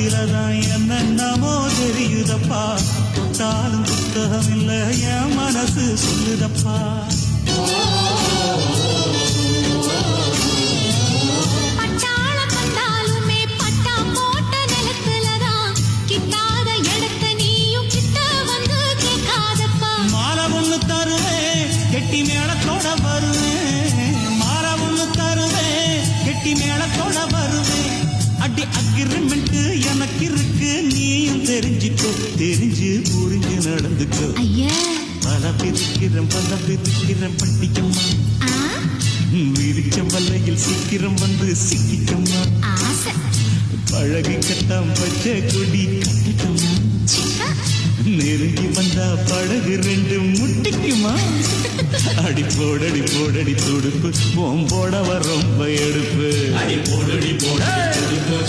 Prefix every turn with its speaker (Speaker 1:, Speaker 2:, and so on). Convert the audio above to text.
Speaker 1: மனசிலதான் என்னென்னமோ தெரியுதப்பா. தொட்டாலும் புத்தகம் இல்ல என் மனசு சொல்லுதப்பா. மாலை ஒண்ணு தருவேன் கெட்டி மேளத்தோட வருவேன். மாலை ஒண்ணு தருவேன் கெட்டி மேளத்தோட வருவேன். அடி அக்ரிமெண்ட் எனக்கு இருக்கு நீயும் தெரிஞ்சுக்கோ. தெரிஞ்சு புரிஞ்சு நடந்துக்கோ. பல பிரிக்கிறேன் பட்டிக்கம்மா. விரிச்ச வல்லையில் சீக்கிரம் வந்து சிக்கிக்கம்மா. பழகி கட்டாம் பச்சை கொடி கட்டிக்கம்மா. நெருங்கி வந்தா படகு ரெண்டு முட்டிக்குமா. அடி போடடி துடுப்பு ஓம்போட ரொம்ப எடுப்பு. அடி போடடி துடுப்பு